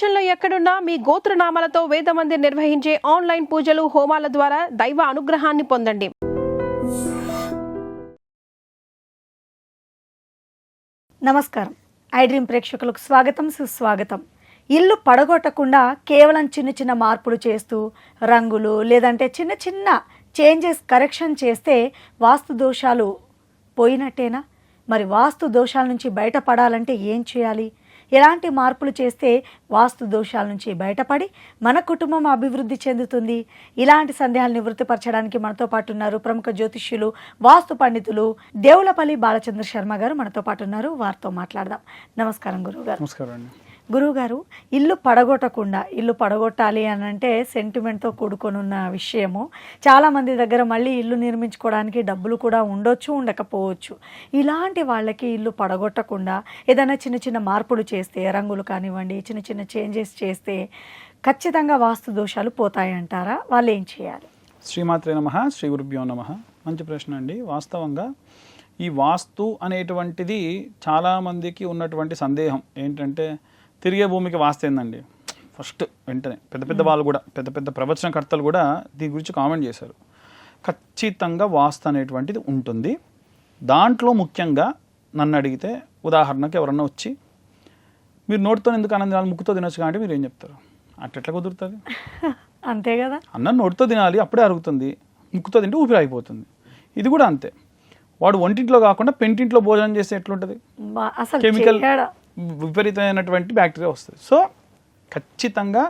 ప్రపంచంలో ఎక్కడున్నా మీ గోత్రనామాలతో వేదమందిర్ నిర్వహించే ఆన్లైన్ పూజలు హోమాల ద్వారా దైవ అనుగ్రహాన్ని పొందండి. నమస్కారం. ఐడ్రీమ్ ప్రేక్షకులకు స్వాగతం, సుస్వాగతం. ఇల్లు పడగొట్టకుండా కేవలం చిన్న చిన్న మార్పులు చేస్తూ రంగులు లేదంటే చిన్న చిన్న చేంజెస్ కరెక్షన్ చేస్తే వాస్తు దోషాలు పోయినట్టేనా? మరి వాస్తు దోషాల నుంచి బయటపడాలంటే ఏం చేయాలి? ఎలాంటి మార్పులు చేస్తే వాస్తు దోషాల నుంచి బయటపడి మన కుటుంబం అభివృద్ధి చెందుతుంది? ఇలాంటి సందేహాలు నివృత్తిపరచడానికి మనతో పాటు ఉన్నారు ప్రముఖ జ్యోతిష్యులు, వాస్తు పండితులు దేవులపల్లి బాలచంద్ర శర్మ గారు మనతో పాటు ఉన్నారు. వారితో మాట్లాడదాం. నమస్కారం గురువుగారు. నమస్కారం అండి. గురువుగారు, ఇల్లు పడగొట్టకుండా, ఇల్లు పడగొట్టాలి అని అంటే సెంటిమెంట్తో కూడుకొని ఉన్న విషయము. చాలామంది దగ్గర మళ్ళీ ఇల్లు నిర్మించుకోవడానికి డబ్బులు కూడా ఉండొచ్చు, ఉండకపోవచ్చు. ఇలాంటి వాళ్ళకి ఇల్లు పడగొట్టకుండా ఏదైనా చిన్న చిన్న మార్పులు చేస్తే, రంగులు కానివ్వండి, చిన్న చిన్న చేంజెస్ చేస్తే ఖచ్చితంగా వాస్తు దోషాలు పోతాయంటారా? వాళ్ళు ఏం చేయాలి? శ్రీమాత్రే నమః, శ్రీ గురుభ్యో నమః. మంచి ప్రశ్న అండి. వాస్తవంగా ఈ వాస్తు అనేటువంటిది చాలామందికి ఉన్నటువంటి సందేహం ఏంటంటే, తిరిగే భూమికి వాస్తు ఏందండి? ఫస్ట్ వెంటనే పెద్ద పెద్ద వాళ్ళు కూడా, పెద్ద పెద్ద ప్రవచనకర్తలు కూడా దీని గురించి కామెంట్ చేశారు. ఖచ్చితంగా వాస్తు అనేటువంటిది ఉంటుంది. దాంట్లో ముఖ్యంగా నన్ను అడిగితే, ఉదాహరణకి ఎవరన్నా వచ్చి మీరు నోటితో ఎందుకు అన్నం తినాలి, ముక్కుతో తినొచ్చు కాబట్టి మీరు ఏం చెప్తారు? అట్లా కుదురుతుంది? అంతే కదా. అన్నం నోటితో తినాలి, అప్పుడే అరుగుతుంది. ముక్కుతో తింటే ఊపిరి అయిపోతుంది. ఇది కూడా అంతే. వాడు ఒంటింట్లో కాకుండా పెంటింట్లో భోజనం చేస్తే ఎట్లుంటుంది? కెమికల్ విపరీతమైనటువంటి బ్యాక్టీరియా వస్తుంది. సో ఖచ్చితంగా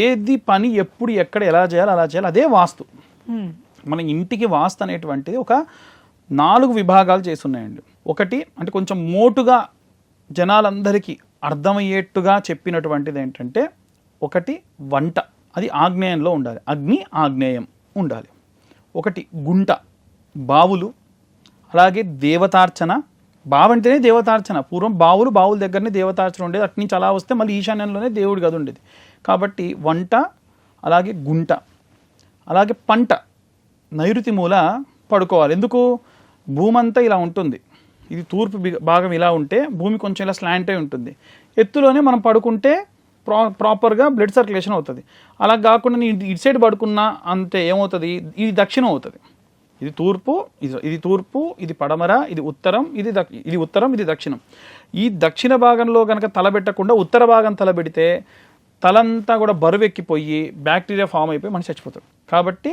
ఏది పని ఎప్పుడు ఎక్కడ ఎలా చేయాలి అలా చేయాలి. అదే వాస్తు. మన ఇంటికి వాస్తు అనేటువంటిది ఒక 4 విభాగాలు చేసి ఉన్నాయండి. ఒకటి అంటే కొంచెం మోటుగా జనాలందరికీ అర్థమయ్యేట్టుగా చెప్పినటువంటిది ఏంటంటే, ఒకటి వంట, అది ఆగ్నేయంలో ఉండాలి, అగ్ని ఆగ్నేయం ఉండాలి. ఒకటి గుంట, బావులు, అలాగే దేవతార్చన. బావంటేనే దేవతార్చన. పూర్వం బావుల దగ్గరనే దేవతార్చన ఉండేది. అటు నుంచి అలా వస్తే మళ్ళీ ఈశాన్యంలోనే దేవుడి గది ఉండేది. కాబట్టి వంట, అలాగే గుంట, అలాగే పంట నైరుతి మూల పడుకోవాలి. ఎందుకు? భూమి అంతా ఇలా ఉంటుంది. ఇది తూర్పు భాగం ఇలా ఉంటే భూమి కొంచెం ఇలా స్లాంట్ అయి ఉంటుంది. ఎత్తులోనే మనం పడుకుంటే ప్రాపర్గా బ్లడ్ సర్క్యులేషన్ అవుతుంది. అలా కాకుండా నేను ఇటు సైడ్ పడుకున్నా అంతే ఏమవుతుంది? ఇది దక్షిణం అవుతుంది. ఇది తూర్పు, ఇది పడమర, ఇది ఉత్తరం, ఇది ఉత్తరం, ఇది దక్షిణం. ఈ దక్షిణ భాగంలో కనుక తలబెట్టకుండా ఉత్తర భాగం తలబెడితే తలంతా కూడా బరువెక్కిపోయి బ్యాక్టీరియా ఫామ్ అయిపోయి మనిషి చచ్చిపోతాడు. కాబట్టి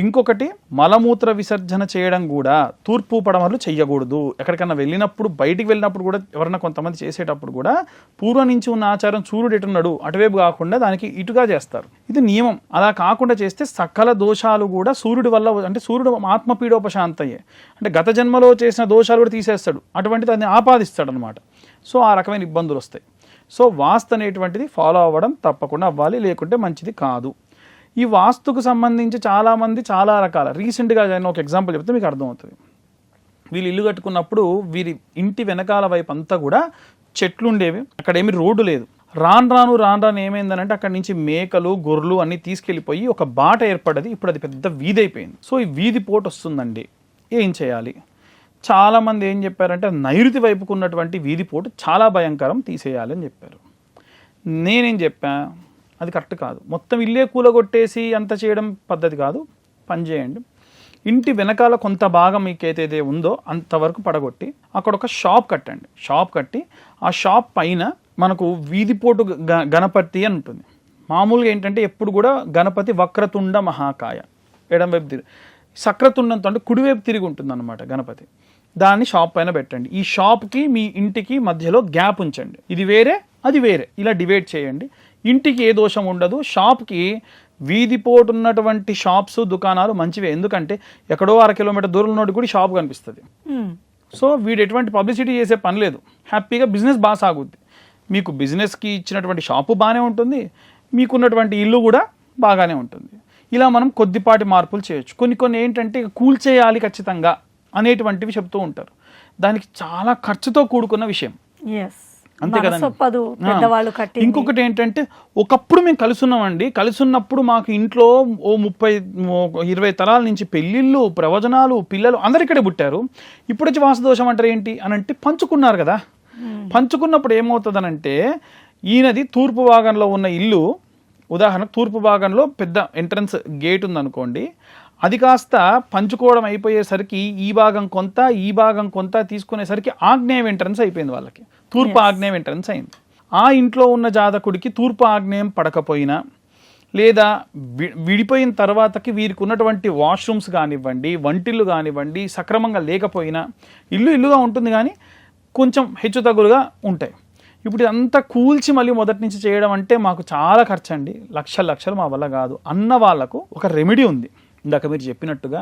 ఇంకొకటి, మలమూత్ర విసర్జన చేయడం కూడా తూర్పు పడమరలు చెయ్యకూడదు. ఎక్కడికన్నా వెళ్ళినప్పుడు, బయటికి వెళ్ళినప్పుడు కూడా ఎవరన్నా కొంతమంది చేసేటప్పుడు కూడా పూర్వం నుంచి ఉన్న ఆచారం సూర్యుడు ఎటున్నాడు అటువైపు కాకుండా దానికి ఇటుగా చేస్తారు. ఇది నియమం. అలా కాకుండా చేస్తే సకల దోషాలు కూడా సూర్యుడి వల్ల, అంటే సూర్యుడు ఆత్మపీడోపశాంతయ్యే, అంటే గత జన్మలో చేసిన దోషాలు కూడా తీసేస్తాడు. అటువంటిది దాన్ని ఆపాదిస్తాడు అనమాట. సో ఆ రకమైన ఇబ్బందులు వస్తాయి. సో వాస్తు అనేటువంటిది ఫాలో అవ్వడం తప్పకుండా అవ్వాలి, లేకుంటే మంచిది కాదు. ఈ వాస్తుకు సంబంధించి చాలామంది చాలా రకాల, రీసెంట్గా నేను ఒక ఎగ్జాంపుల్ చెప్తే మీకు అర్థమవుతుంది. వీళ్ళు ఇల్లు కట్టుకున్నప్పుడు వీరి ఇంటి వెనకాల వైపు అంతా కూడా చెట్లు ఉండేవి. అక్కడ ఏమి రోడ్డు లేదు. రాను ఏమైందనంటే అక్కడి నుంచి మేకలు, గొర్రెలు అన్నీ తీసుకెళ్ళిపోయి ఒక బాట ఏర్పడ్డది. ఇప్పుడు అది పెద్ద వీధి అయిపోయింది. సో ఈ వీధి పోటు వస్తుందండి, ఏం చేయాలి? చాలామంది ఏం చెప్పారంటే, నైరుతి వైపుకు ఉన్నటువంటి వీధి పోటు చాలా భయంకరం, తీసేయాలి అని చెప్పారు. నేనేం చెప్పా, అది కరెక్ట్ కాదు. మొత్తం ఇల్లే కూలగొట్టేసి అంత చేయడం పద్ధతి కాదు. పని చేయండి, ఇంటి వెనకాల కొంత భాగం మీకు ఏదైతే ఉందో అంతవరకు పడగొట్టి అక్కడ ఒక షాప్ కట్టండి. షాప్ కట్టి ఆ షాప్ పైన మనకు వీధిపోటు గణపతి అని ఉంటుంది. మామూలుగా ఏంటంటే ఎప్పుడు కూడా గణపతి వక్రతుండ మహాకాయ, ఎడం వైపు తిరిగి, సక్రతుండంతో అంటే కుడివైపు తిరిగి ఉంటుంది అన్నమాట గణపతి. దాన్ని షాప్ పైన పెట్టండి. ఈ షాప్కి మీ ఇంటికి మధ్యలో గ్యాప్ ఉంచండి. ఇది వేరే, అది వేరే, ఇలా డివైడ్ చేయండి. ఇంటికి ఏ దోషం ఉండదు. షాప్కి వీధిపోటు ఉన్నటువంటి షాప్స్, దుకాణాలు మంచివే. ఎందుకంటే ఎక్కడో 1 కిలోమీటర్ దూరంలో నుండి కూడా షాప్ కనిపిస్తుంది. సో వీడు ఎటువంటి పబ్లిసిటీ చేసే పని లేదు. హ్యాపీగా బిజినెస్ బాగా సాగుద్ది. మీకు బిజినెస్కి ఇచ్చినటువంటి షాపు బాగానే ఉంటుంది, మీకున్నటువంటి ఇల్లు కూడా బాగానే ఉంటుంది. ఇలా మనం కొద్దిపాటి మార్పులు చేయొచ్చు. కొన్ని ఏంటంటే కూల్చేయాలి ఖచ్చితంగా అనేటువంటివి చెప్తూ ఉంటారు. దానికి చాలా ఖర్చుతో కూడుకున్న విషయం. అంతే కదండి. ఇంకొకటి ఏంటంటే, ఒకప్పుడు మేము కలిసున్నప్పుడు మాకు ఇంట్లో ఓ 30-20 తరాల నుంచి పెళ్ళిళ్ళు, ప్రవచనాలు, పిల్లలు అందరు ఇక్కడే పుట్టారు. ఇప్పుడు వచ్చి వాస్తు దోషం అంటారు ఏంటి అని అంటే, పంచుకున్నారు కదా. పంచుకున్నప్పుడు ఏమవుతుందనంటే, ఈయనది తూర్పు భాగంలో ఉన్న ఇల్లు, ఉదాహరణ తూర్పు భాగంలో పెద్ద ఎంట్రన్స్ గేట్ ఉందనుకోండి, అది కాస్త పంచుకోవడం అయిపోయేసరికి ఈ భాగం కొంత ఈ భాగం కొంత తీసుకునేసరికి ఆగ్నేయం ఎంట్రన్స్ అయిపోయింది వాళ్ళకి, తూర్పు ఆగ్నేయం ఎంట్రన్స్ అయింది. ఆ ఇంట్లో ఉన్న జాతకుడికి తూర్పు ఆగ్నేయం పడకపోయినా లేదా విడిపోయిన తర్వాతకి వీరికి ఉన్నటువంటి వాష్రూమ్స్ కానివ్వండి, వంటిల్లు కానివ్వండి సక్రమంగా లేకపోయినా ఇల్లుగా ఉంటుంది కానీ కొంచెం హెచ్చుతగ్గులుగా ఉంటాయి. ఇప్పుడు ఇదంతా కూల్చి మళ్ళీ మొదటి నుంచి చేయడం అంటే మాకు చాలా ఖర్చు అండి, లక్షలు మా వల్ల కాదు అన్న వాళ్ళకు ఒక రెమెడీ ఉంది. ఇందాక మీరు చెప్పినట్టుగా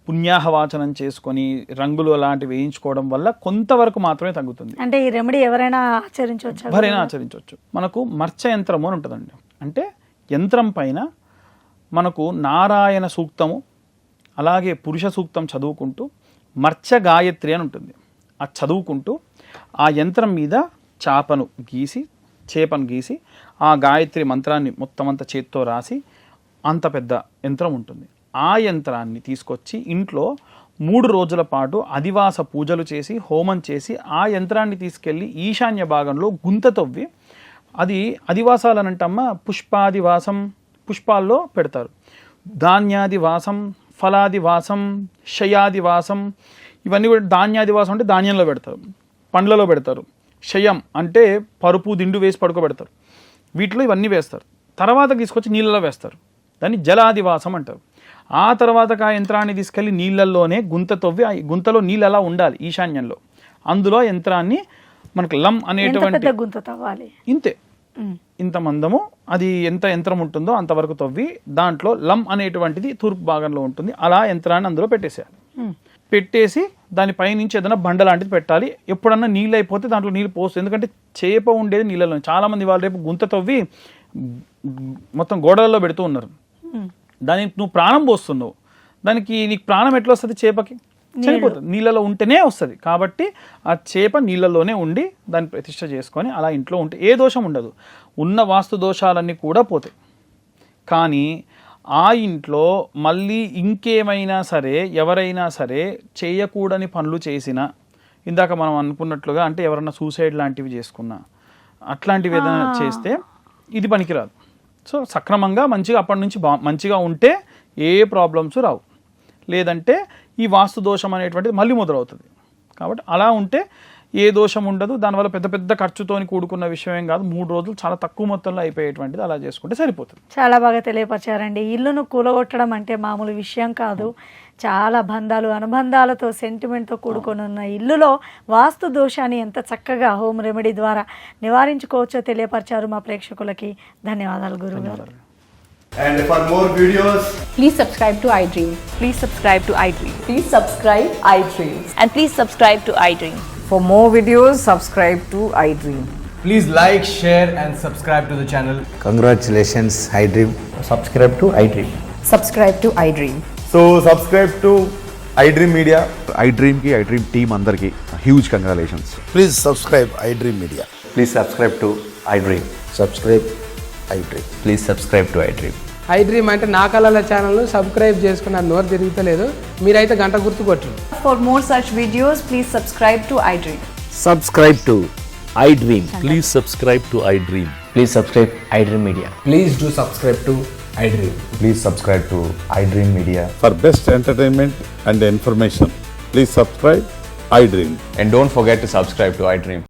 పుణ్యాహవాచనం చేసుకొని రంగులు అలాంటివి వేయించుకోవడం వల్ల కొంతవరకు మాత్రమే తగ్గుతుంది. అంటే ఈ రెమెడీ ఎవరైనా ఆచరించవచ్చు. మనకు మర్చ యంత్రము అని ఉంటుందండి. అంటే యంత్రం పైన మనకు నారాయణ సూక్తము అలాగే పురుష సూక్తం చదువుకుంటూ మర్చ గాయత్రి అని ఉంటుంది, అది చదువుకుంటూ ఆ యంత్రం మీద చేపను గీసి ఆ గాయత్రి మంత్రాన్ని మొత్తం అంతా చేత్తో రాసి అంత పెద్ద యంత్రం ఉంటుంది. ఆ యంత్రాన్ని తీసుకొచ్చి ఇంట్లో 3 రోజుల పాటు అదివాస పూజలు చేసి హోమం చేసి ఆ యంత్రాన్ని తీసుకెళ్ళి ఈశాన్య భాగంలో గుంత తవ్వి, అది అదివాసాలనంటమ్మ పుష్పాదివాసం పుష్పాల్లో పెడతారు, ధాన్యాదివాసం ఫలాదివాసం శయాదివాసం, ఇవన్నీ కూడా ధాన్యాదివాసం అంటే ధాన్యంలో పెడతారు, పండ్లలో పెడతారు, శయం అంటే పరుపు దిండు వేసి పడుకోబెడతారు, వీటిలో ఇవన్నీ వేస్తారు. తర్వాత తీసుకొచ్చి నీళ్ళలో వేస్తారు, దాన్ని జలాదివాసం అంటారు. ఆ తర్వాత ఆ యంత్రాన్ని తీసుకెళ్ళి నీళ్ళల్లోనే గుంత తవ్వి ఆ గుంతలో నీళ్ళు అలా ఉండాలి ఈశాన్యంలో, అందులో యంత్రాన్ని మనకు లం అనేటువంటి గుంత తవ్వాలి, ఇంతే ఇంత మందము, అది ఎంత యంత్రం ఉంటుందో అంతవరకు తవ్వి దాంట్లో లం అనేటువంటిది తూర్పు భాగంలో ఉంటుంది, అలా యంత్రాన్ని అందులో పెట్టేసేయాలి. పెట్టేసి దానిపై నుంచి ఏదైనా బండ లాంటిది పెట్టాలి. ఎప్పుడన్నా నీళ్ళు అయిపోతే దాంట్లో నీళ్ళు పోస్తుంది, ఎందుకంటే చేప ఉండేది నీళ్ళలో. చాలామంది వాళ్ళు రేపు గుంత తవ్వి మొత్తం గోడలలో పెడుతూ ఉన్నారు, దానికి నువ్వు ప్రాణం పోస్తున్నావు, దానికి నీకు ప్రాణం ఎట్లా వస్తుంది? చేపకి చనిపోతుంది, నీళ్ళలో ఉంటేనే వస్తుంది. కాబట్టి ఆ చేప నీళ్ళలోనే ఉండి దాన్ని ప్రతిష్ఠ చేసుకొని అలా ఇంట్లో ఉంటే ఏ దోషం ఉండదు, ఉన్న వాస్తు దోషాలన్నీ కూడా పోతాయి. కానీ ఆ ఇంట్లో మళ్ళీ ఇంకేమైనా సరే ఎవరైనా సరే చేయకూడని పనులు చేసినా, ఇందాక మనం అనుకున్నట్లుగా అంటే ఎవరైనా సూసైడ్ లాంటివి చేసుకున్నా అట్లాంటివి ఏదైనా చేస్తే ఇది పనికిరాదు. సో సక్రమంగా మంచిగా అప్పటి నుంచి మంచిగా ఉంటే ఏ ప్రాబ్లమ్స్ రావు, లేదంటే ఈ వాస్తు దోషం అనేటువంటిది మళ్ళీ మొదలవుతుంది. కాబట్టి అలా ఉంటే ఏ దోషం ఉండదు, దానివల్ల పెద్ద పెద్ద ఖర్చుతోని కూడుకున్న విషయం ఏం కాదు, 3 రోజులు చాలా తక్కువ మొత్తంలో అయిపోయేటువంటిది అలా చేసుకుంటే సరిపోతుంది. చాలా బాగా తెలియపరిచారండి. ఇల్లును కూలగొట్టడం అంటే మామూలు విషయం కాదు, చాలా బంధాలు అనుబంధాలతో సెంటిమెంట్తో కూడుకొని ఉన్న ఇల్లులో వాస్తు దోషాన్ని ఎంత చక్కగా హోమ్ రెమెడీ ద్వారా నివారించుకోవచ్చో తెలియపరిచారు మా ప్రేక్షకులకి. ధన్యవాదాలు గురుగారు. And for more videos, Please subscribe to iDream. Please subscribe to iDream. Please subscribe iDream. And please subscribe to iDream. For more videos, subscribe to iDream. please like, share and subscribe to the channel. Congratulations, iDream. Subscribe to iDream. Subscribe to iDream. So subscribe to iDream Media. iDream ki iDream team andarki huge congratulations. Please subscribe iDream Media. Please subscribe to iDream. Subscribe iDream. Please subscribe to iDream. iDream అంటే నా కళల ఛానల్ను subscribe చేసుకున్న నోరు తిరుగుతలేదు, మీరైతే గంట గుర్తు కొట్టండి. For more such videos, please subscribe to iDream. Subscribe to iDream. Please subscribe to iDream. Please subscribe iDream Media. Please do subscribe to iDream. Please subscribe to iDream Media. For best entertainment and information, please subscribe iDream. And don't forget to subscribe to iDream.